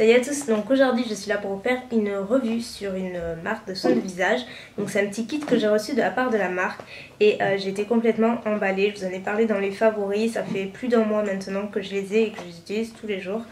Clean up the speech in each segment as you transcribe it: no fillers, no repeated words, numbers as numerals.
Salut à tous, donc aujourd'hui je suis là pour vous faire une revue sur une marque de soins de visage. Donc c'est un petit kit que j'ai reçu de la part de la marque et j'ai été complètement emballée. Je vous en ai parlé dans les favoris, ça fait plus d'un mois maintenant que je les ai et que je les utilise tous les jours.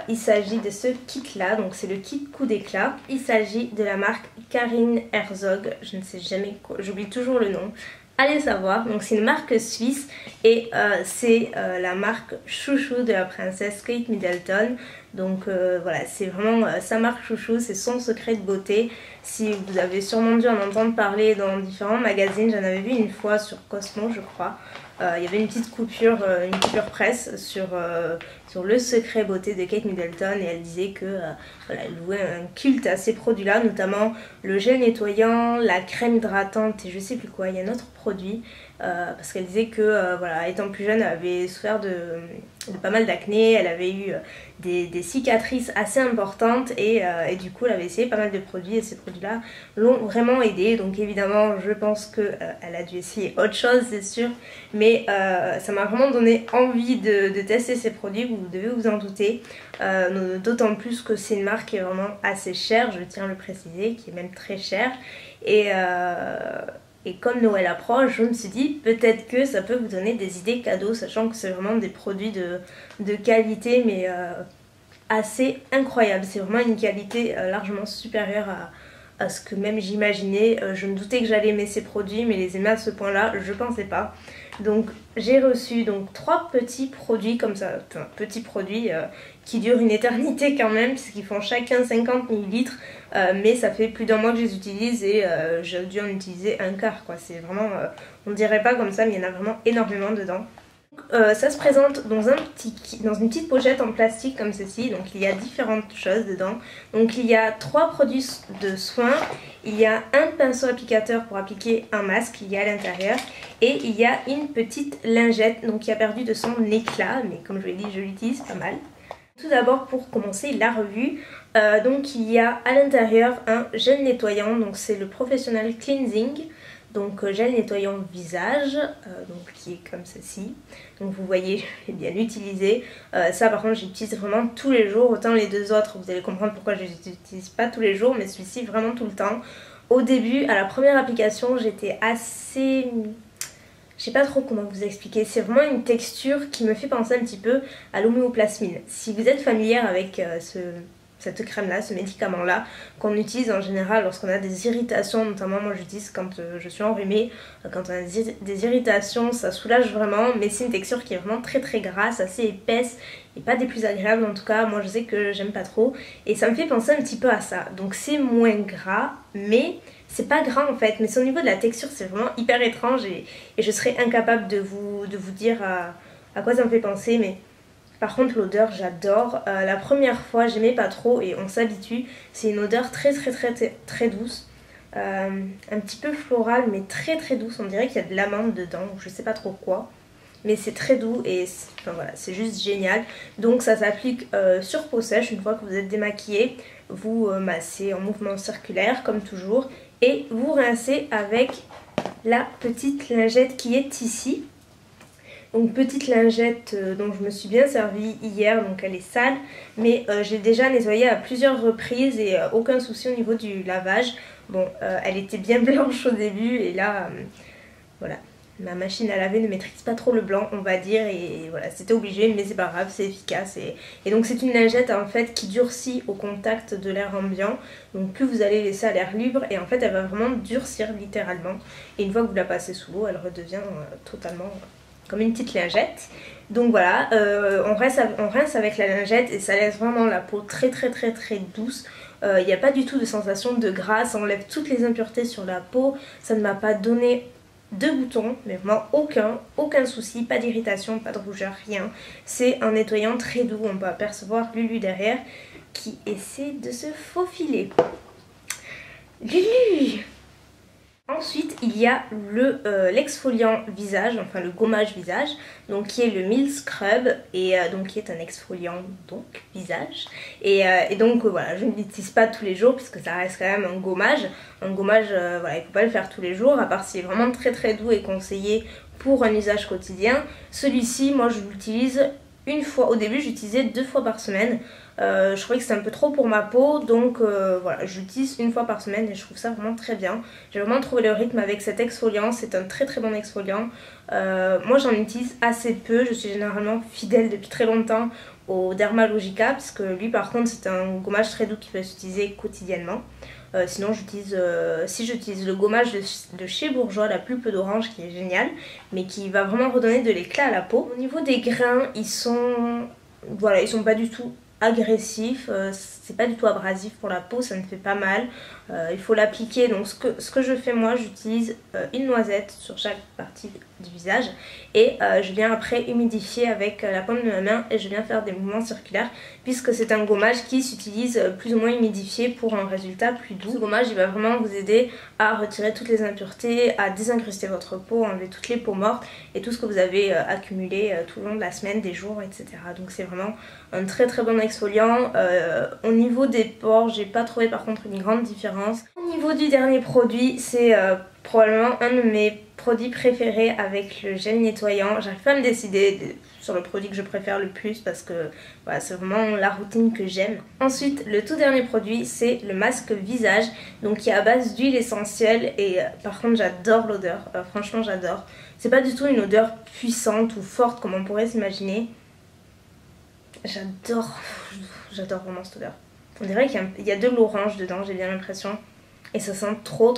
Il s'agit de ce kit là, donc c'est le kit coup d'éclat. Il s'agit de la marque Karin Herzog, je ne sais jamais quoi, j'oublie toujours le nom. Allez savoir, donc c'est une marque suisse et c'est la marque chouchou de la princesse Kate Middleton. Donc voilà, c'est vraiment sa marque chouchou, c'est son secret de beauté. Si vous avez sûrement dû en entendre parler dans différents magazines, j'en avais vu une fois sur Cosmo je crois. Il y avait une petite coupure presse sur le secret beauté de Kate Middleton et elle disait que voilà, elle vouait un culte à ces produits là, notamment le gel nettoyant, la crème hydratante et je sais plus quoi, il y a un autre produit parce qu'elle disait que voilà, étant plus jeune elle avait souffert de pas mal d'acné, elle avait eu des cicatrices assez importantes et du coup elle avait essayé pas mal de produits et ces produits là l'ont vraiment aidée. Donc évidemment je pense qu'elle a dû essayer autre chose c'est sûr, mais ça m'a vraiment donné envie de tester ces produits, vous devez vous en douter, d'autant plus que c'est une marque qui est vraiment assez chère, je tiens à le préciser, qui est même très chère et comme Noël approche, je me suis dit peut-être que ça peut vous donner des idées cadeaux, sachant que c'est vraiment des produits de qualité mais assez incroyable. C'est vraiment une qualité largement supérieure à ce que même j'imaginais. Je me doutais que j'allais aimer ces produits mais les aimer à ce point là je pensais pas. Donc j'ai reçu donc 3 petits produits comme ça, enfin petits produits qui durent une éternité quand même puisqu'ils font chacun 50 ml mais ça fait plus d'un mois que je les utilise et j'ai dû en utiliser un quart quoi. C'est vraiment, on dirait pas comme ça mais il y en a vraiment énormément dedans. Ça se présente dans une petite pochette en plastique comme ceci, donc il y a différentes choses dedans. Donc il y a 3 produits de soins, il y a un pinceau applicateur pour appliquer un masque, il y a à l'intérieur, et il y a une petite lingette donc qui a perdu de son éclat, mais comme je l'ai dit je l'utilise pas mal. Tout d'abord pour commencer la revue, donc il y a à l'intérieur un gel nettoyant, donc c'est le Professional Cleansing. Donc gel nettoyant visage, donc qui est comme ceci. Donc vous voyez, je l'ai bien utilisé. Ça par contre j'utilise vraiment tous les jours. Autant les deux autres, vous allez comprendre pourquoi je ne les utilise pas tous les jours, mais celui-ci vraiment tout le temps. Au début, à la première application, j'étais assez... Je sais pas trop comment vous expliquer. C'est vraiment une texture qui me fait penser un petit peu à l'homéoplasmine. Si vous êtes familière avec cette crème là, ce médicament là qu'on utilise en général lorsqu'on a des irritations, notamment moi j'utilise quand je suis enrhumée, quand on a des irritations, ça soulage vraiment, mais c'est une texture qui est vraiment très très grasse, assez épaisse et pas des plus agréables en tout cas. Moi je sais que j'aime pas trop et ça me fait penser un petit peu à ça. Donc c'est moins gras mais c'est pas gras en fait, mais c'est au niveau de la texture, c'est vraiment hyper étrange et je serais incapable de vous dire à quoi ça me fait penser. Mais par contre l'odeur j'adore. La première fois j'aimais pas trop et on s'habitue. C'est une odeur très douce, un petit peu florale mais très douce. On dirait qu'il y a de l'amande dedans ou je sais pas trop quoi, mais c'est très doux et enfin, voilà, c'est juste génial. Donc ça s'applique sur peau sèche. Une fois que vous êtes démaquillé, vous massez en mouvement circulaire comme toujours et vous rincez avec la petite lingette qui est ici. Donc petite lingette dont je me suis bien servie hier, donc elle est sale mais j'ai déjà nettoyé à plusieurs reprises et aucun souci au niveau du lavage. Bon elle était bien blanche au début et là voilà, ma machine à laver ne maîtrise pas trop le blanc on va dire et voilà, c'était obligé mais c'est pas grave, c'est efficace et donc c'est une lingette en fait qui durcit au contact de l'air ambiant. Donc plus vous allez laisser à l'air libre et en fait elle va vraiment durcir littéralement et une fois que vous la passez sous l'eau elle redevient totalement comme une petite lingette. Donc voilà, on rince avec la lingette et ça laisse vraiment la peau très douce. Il n'y a pas du tout de sensation de gras, ça enlève toutes les impuretés sur la peau. Ça ne m'a pas donné de boutons, mais vraiment aucun souci, pas d'irritation, pas de rougeur, rien. C'est un nettoyant très doux, on peut apercevoir Lulu derrière qui essaie de se faufiler. Lulu! Ensuite il y a l'exfoliant visage, enfin le gommage visage, donc qui est le Milk Scrub et donc qui est un exfoliant donc visage et donc voilà, je ne l'utilise pas tous les jours puisque ça reste quand même un gommage, voilà, il ne faut pas le faire tous les jours à part s'il est vraiment très doux et conseillé pour un usage quotidien. Celui-ci moi je l'utilise une fois, au début j'utilisais 2 fois par semaine, Je trouvais que c'était un peu trop pour ma peau, donc voilà, j'utilise une fois par semaine et je trouve ça vraiment très bien. J'ai vraiment trouvé le rythme avec cet exfoliant, c'est un très très bon exfoliant. Moi j'en utilise assez peu, je suis généralement fidèle depuis très longtemps au Dermalogica, parce que lui par contre c'est un gommage très doux qui peut s'utiliser quotidiennement. Sinon j'utilise le gommage de chez Bourjois, la pulpe d'orange, qui est génial, mais qui va vraiment redonner de l'éclat à la peau. Au niveau des grains, ils sont pas du tout agressif, c'est pas du tout abrasif pour la peau, ça ne fait pas mal. Il faut l'appliquer, donc ce que je fais moi, j'utilise une noisette sur chaque partie du visage et je viens après humidifier avec la paume de ma main et je viens faire des mouvements circulaires puisque c'est un gommage qui s'utilise plus ou moins humidifié pour un résultat plus doux. Ce gommage il va vraiment vous aider à retirer toutes les impuretés, à désincruster votre peau, enlever toutes les peaux mortes et tout ce que vous avez accumulé tout le long de la semaine, des jours, etc. Donc c'est vraiment un très très bon exfoliant. Au niveau des pores, j'ai pas trouvé par contre une grande différence. Au niveau du dernier produit, c'est probablement un de mes produits préférés avec le gel nettoyant. J'arrive pas à me décider sur le produit que je préfère le plus parce que voilà, c'est vraiment la routine que j'aime. Ensuite, le tout dernier produit, c'est le masque visage, donc qui est à base d'huile essentielle et par contre j'adore l'odeur, franchement j'adore. C'est pas du tout une odeur puissante ou forte comme on pourrait s'imaginer. J'adore vraiment cette odeur. On dirait qu'il y a de l'orange dedans, j'ai bien l'impression. Et ça sent trop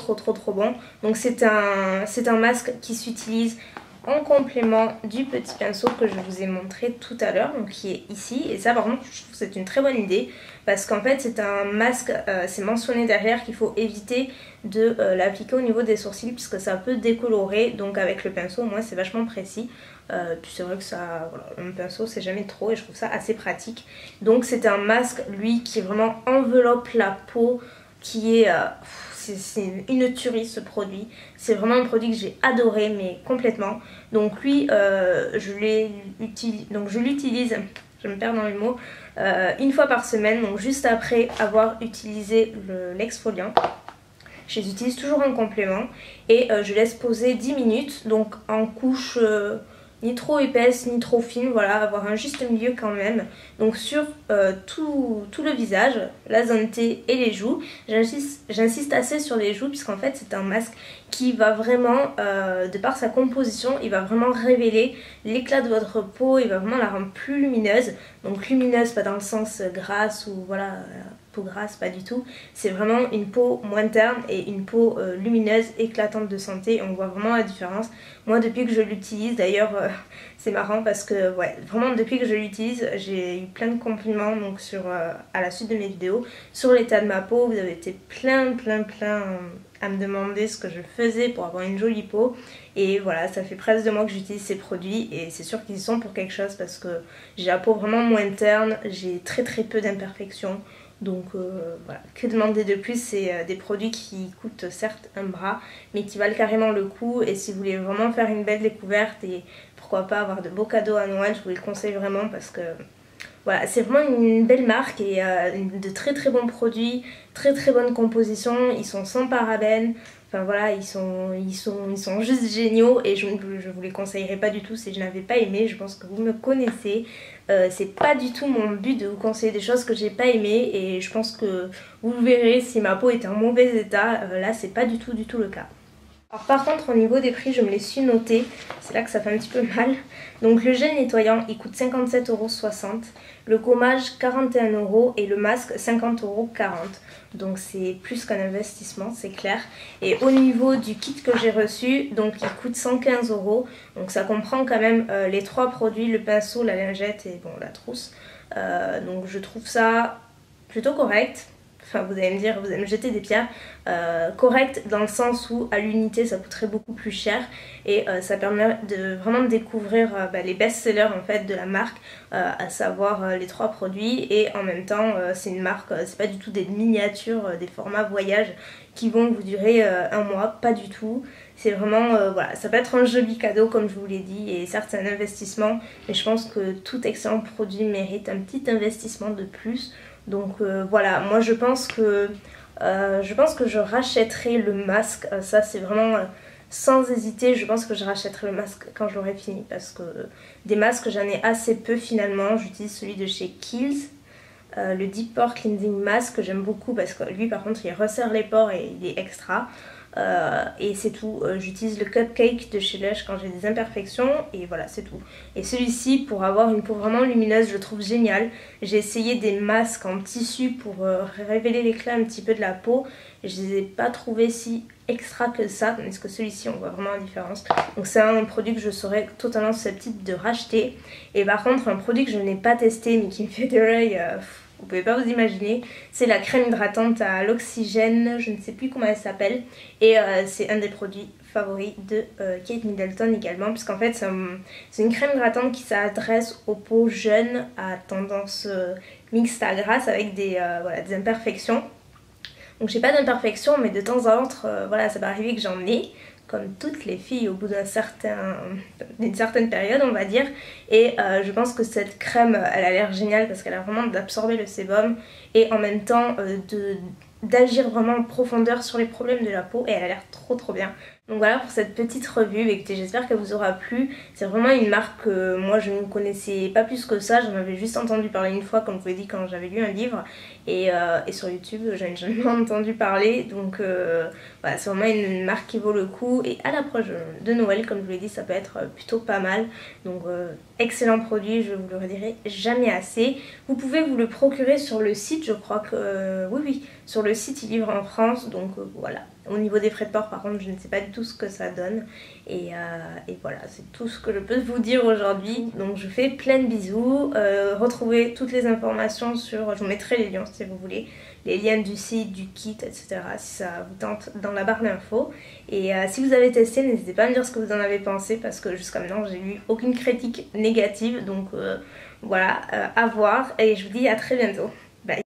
bon. Donc c'est un masque qui s'utilise en complément du petit pinceau que je vous ai montré tout à l'heure, donc qui est ici. Et ça par contre je trouve que c'est une très bonne idée parce qu'en fait c'est un masque, c'est mentionné derrière qu'il faut éviter de l'appliquer au niveau des sourcils puisque ça peut décolorer. Donc avec le pinceau au moins c'est vachement précis. Puis c'est vrai que ça, voilà, un pinceau c'est jamais trop et je trouve ça assez pratique. Donc c'est un masque lui qui vraiment enveloppe la peau, qui est... c'est une tuerie ce produit. C'est vraiment un produit que j'ai adoré mais complètement. Donc lui je l'utilise, je me perds dans les mots, une fois par semaine, donc juste après avoir utilisé l'exfoliant. Je les utilise toujours en complément et je laisse poser 10 minutes, donc en couche ni trop épaisse ni trop fine, voilà, avoir un juste milieu quand même. Donc sur tout le visage, la zone T et les joues. J'insiste assez sur les joues puisqu'en fait c'est un masque qui va vraiment, de par sa composition, il va vraiment révéler l'éclat de votre peau, il va vraiment la rendre plus lumineuse. Donc lumineuse pas dans le sens grasse ou voilà... peau grasse, pas du tout. C'est vraiment une peau moins terne et une peau lumineuse, éclatante de santé. On voit vraiment la différence. Moi depuis que je l'utilise, d'ailleurs c'est marrant parce que ouais, vraiment depuis que je l'utilise, j'ai eu plein de compliments donc à la suite de mes vidéos sur l'état de ma peau. Vous avez été plein à me demander ce que je faisais pour avoir une jolie peau. Et voilà, ça fait presque 2 mois que j'utilise ces produits et c'est sûr qu'ils y sont pour quelque chose parce que j'ai la peau vraiment moins terne, j'ai très peu d'imperfections. Donc voilà, que demander de plus, c'est des produits qui coûtent certes un bras mais qui valent carrément le coup. Et si vous voulez vraiment faire une belle découverte et pourquoi pas avoir de beaux cadeaux à Noël, je vous les conseille vraiment parce que voilà, c'est vraiment une belle marque et de très bons produits, très bonne composition, ils sont sans parabènes. Enfin voilà, ils sont juste géniaux et je vous les conseillerais pas du tout si je n'avais pas aimé. Je pense que vous me connaissez. C'est pas du tout mon but de vous conseiller des choses que j'ai pas aimées et je pense que vous le verrez si ma peau est en mauvais état. Là c'est pas du tout le cas. Alors par contre au niveau des prix je me les suis notés, c'est là que ça fait un petit peu mal. Donc le gel nettoyant il coûte 57,60 €, le gommage 41 € et le masque 50,40 €. Donc c'est plus qu'un investissement, c'est clair. Et au niveau du kit que j'ai reçu, donc il coûte 115 €. Donc ça comprend quand même les 3 produits, le pinceau, la lingette et bon la trousse. Donc je trouve ça plutôt correct. Enfin vous allez me dire, vous allez me jeter des pierres, correct dans le sens où à l'unité ça coûterait beaucoup plus cher et ça permet vraiment de découvrir les best-sellers en fait de la marque, à savoir les 3 produits et en même temps c'est une marque, c'est pas du tout des miniatures, des formats voyage qui vont vous durer 1 mois, pas du tout. C'est vraiment, voilà, ça peut être un joli cadeau comme je vous l'ai dit et certes c'est un investissement mais je pense que tout excellent produit mérite un petit investissement de plus. Donc voilà, moi je pense que je rachèterai le masque, ça c'est vraiment sans hésiter, je pense que je rachèterai le masque quand je l'aurai fini parce que des masques j'en ai assez peu finalement, j'utilise celui de chez Kiehl's. le Deep Pore Cleansing Mask que j'aime beaucoup parce que lui par contre il resserre les pores et il est extra. Et c'est tout, j'utilise le Cupcake de chez Lush quand j'ai des imperfections et voilà c'est tout. Et celui-ci pour avoir une peau vraiment lumineuse je le trouve génial. J'ai essayé des masques en tissu pour révéler l'éclat un petit peu de la peau et je les ai pas trouvés si extra que ça, tandis que celui-ci on voit vraiment la différence. Donc c'est un produit que je serais totalement susceptible de racheter. Et par contre un produit que je n'ai pas testé mais qui me fait de l'œil, vous pouvez pas vous imaginer, c'est la crème hydratante à l'oxygène, je ne sais plus comment elle s'appelle. Et c'est un des produits favoris de Kate Middleton également, puisqu'en fait c'est une crème hydratante qui s'adresse aux peaux jeunes à tendance mixte à grasse avec voilà, des imperfections. Donc j'ai pas d'imperfections mais de temps à autre voilà, ça peut arriver que j'en ai, comme toutes les filles au bout d'une certaine période on va dire. Et je pense que cette crème elle a l'air géniale parce qu'elle a vraiment d'absorber le sébum et en même temps d'agir vraiment en profondeur sur les problèmes de la peau et elle a l'air trop bien. Donc voilà pour cette petite revue, écoutez j'espère qu'elle vous aura plu. C'est vraiment une marque que moi je ne connaissais pas plus que ça, j'en avais juste entendu parler une fois comme je vous l'ai dit quand j'avais lu un livre et sur YouTube j'en ai jamais entendu parler. Donc voilà c'est vraiment une marque qui vaut le coup et à l'approche de Noël comme je vous l'ai dit ça peut être plutôt pas mal. Donc excellent produit, je vous le redirai jamais assez. Vous pouvez vous le procurer sur le site, je crois que oui sur le site il livre en France donc voilà. Au niveau des frais de port par contre je ne sais pas du tout ce que ça donne et voilà c'est tout ce que je peux vous dire aujourd'hui. Donc je fais plein de bisous, retrouvez toutes les informations sur, je vous mettrai les liens si vous voulez, les liens du site, du kit etc si ça vous tente dans la barre d'infos. Et si vous avez testé n'hésitez pas à me dire ce que vous en avez pensé parce que jusqu'à maintenant j'ai eu aucune critique négative donc voilà à voir et je vous dis à très bientôt.